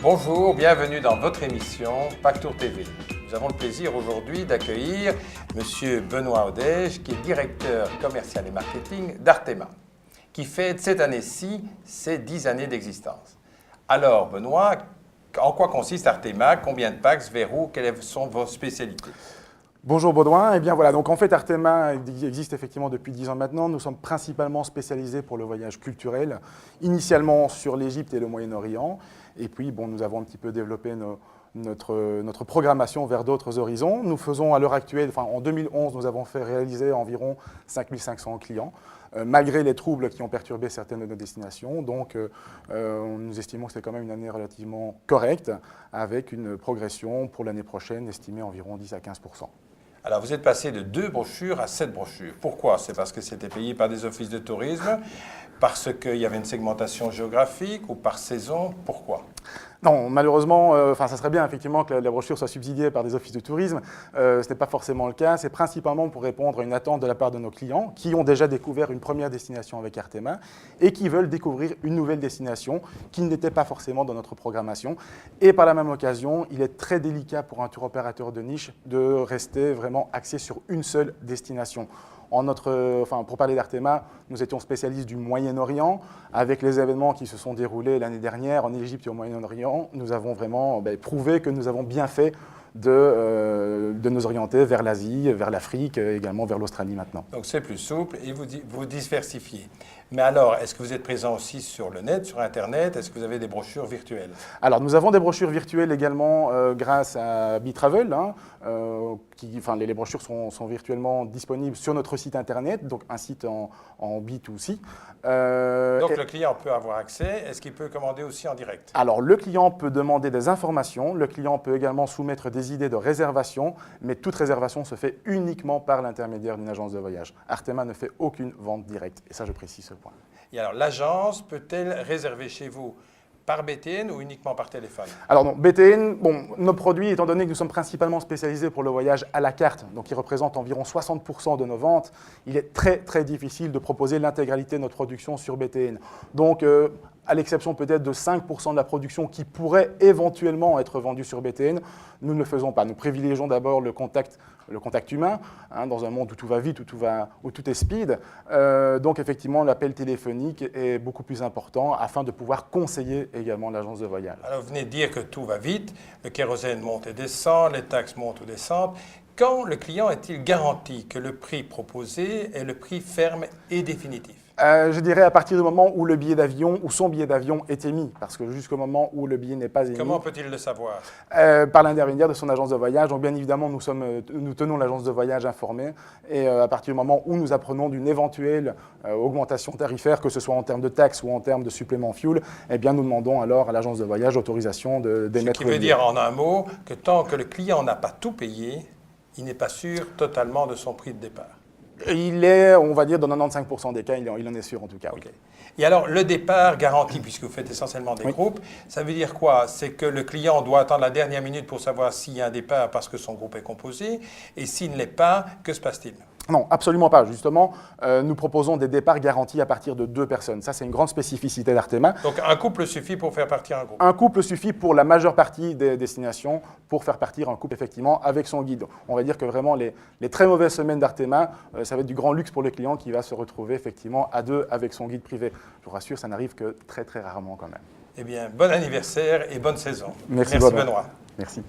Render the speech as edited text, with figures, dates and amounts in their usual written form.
Bonjour, bienvenue dans votre émission Pactour TV. Nous avons le plaisir aujourd'hui d'accueillir M. Benoît Odège, qui est directeur commercial et marketing d'Artema, qui fête cette année-ci ses 10 années d'existence. Alors Benoît, en quoi consiste Artema? Combien de packs? Vers où? Quelles sont vos spécialités? Bonjour Baudouin, et bien voilà, donc en fait Artema existe effectivement depuis 10 ans maintenant. Nous sommes principalement spécialisés pour le voyage culturel, initialement sur l'Égypte et le Moyen-Orient, et puis bon, nous avons un petit peu développé notre programmation vers d'autres horizons. Nous faisons à l'heure actuelle, en 2011, nous avons fait réaliser environ 5500 clients, malgré les troubles qui ont perturbé certaines de nos destinations. Donc nous estimons que c'est quand même une année relativement correcte, avec une progression pour l'année prochaine estimée environ 10 à 15%. Alors, vous êtes passé de 2 brochures à 7 brochures. Pourquoi? C'est parce que c'était payé par des offices de tourisme, parce qu'il y avait une segmentation géographique ou par saison? Pourquoi? Non, malheureusement, ça serait bien effectivement que la brochure soit subsidiée par des offices de tourisme. Ce n'est pas forcément le cas. C'est principalement pour répondre à une attente de la part de nos clients qui ont déjà découvert une première destination avec Artema et qui veulent découvrir une nouvelle destination qui n'était pas forcément dans notre programmation. Et par la même occasion, il est très délicat pour un tour opérateur de niche de rester vraiment axé sur une seule destination. Pour parler d'Artema, nous étions spécialistes du Moyen-Orient. Avec les événements qui se sont déroulés l'année dernière en Égypte et au Moyen-Orient, nous avons vraiment prouvé que nous avons bien fait de nous orienter vers l'Asie, vers l'Afrique, également vers l'Australie maintenant. Donc c'est plus souple et vous diversifiez. Mais alors, est-ce que vous êtes présent aussi sur le net, sur Internet? Est-ce que vous avez des brochures virtuelles? Alors, nous avons des brochures virtuelles également grâce à Bitravel. Les brochures sont virtuellement disponibles sur notre site Internet, donc un site en B2C. Donc, le client peut avoir accès. Est-ce qu'il peut commander aussi en direct? Alors, le client peut demander des informations. Le client peut également soumettre des idées de réservation, mais toute réservation se fait uniquement par l'intermédiaire d'une agence de voyage. Artema ne fait aucune vente directe, et ça, je précise ce point. Et alors, l'agence peut-elle réserver chez vous par BTN ou uniquement par téléphone? Alors non, BTN, nos produits, étant donné que nous sommes principalement spécialisés pour le voyage à la carte, donc qui représente environ 60% de nos ventes, il est très très difficile de proposer l'intégralité de notre production sur BTN. Donc, à l'exception peut-être de 5% de la production qui pourrait éventuellement être vendue sur BTN, nous ne le faisons pas. Nous privilégions d'abord le contact humain, dans un monde où tout va vite, où tout est speed. Donc effectivement, l'appel téléphonique est beaucoup plus important afin de pouvoir conseiller également l'agence de voyage. Alors vous venez de dire que tout va vite, le kérosène monte et descend, les taxes montent ou descendent. Quand le client est-il garanti que le prix proposé est le prix ferme et définitif? Je dirais à partir du moment où le billet d'avion, ou son billet d'avion est émis, parce que jusqu'au moment où le billet n'est pas émis... Comment peut-il le savoir? Par l'intermédiaire de son agence de voyage. Donc bien évidemment, nous tenons l'agence de voyage informée, et à partir du moment où nous apprenons d'une éventuelle augmentation tarifaire, que ce soit en termes de taxes ou en termes de supplément fuel, eh bien nous demandons alors à l'agence de voyage l'autorisation d'émettre le billet. Ce qui veut dire en un mot que tant que le client n'a pas tout payé, il n'est pas sûr totalement de son prix de départ. Il est, on va dire, dans 95% des cas, il en est sûr en tout cas. Okay. Et alors, le départ garanti, puisque vous faites essentiellement des groupes, ça veut dire quoi? C'est que le client doit attendre la dernière minute pour savoir s'il y a un départ parce que son groupe est composé, et s'il ne l'est pas, que se passe-t-il? Non, absolument pas. Justement, nous proposons des départs garantis à partir de 2 personnes. Ça, c'est une grande spécificité d'Artema. Donc, un couple suffit pour faire partir un groupe? Un couple suffit pour la majeure partie des destinations pour faire partir un couple, effectivement, avec son guide. On va dire que vraiment, les très mauvaises semaines d'Artema, ça va être du grand luxe pour le client qui va se retrouver, effectivement, à 2 avec son guide privé. Je vous rassure, ça n'arrive que très, très rarement quand même. Eh bien, bon anniversaire et bonne saison. Merci Benoît. Merci.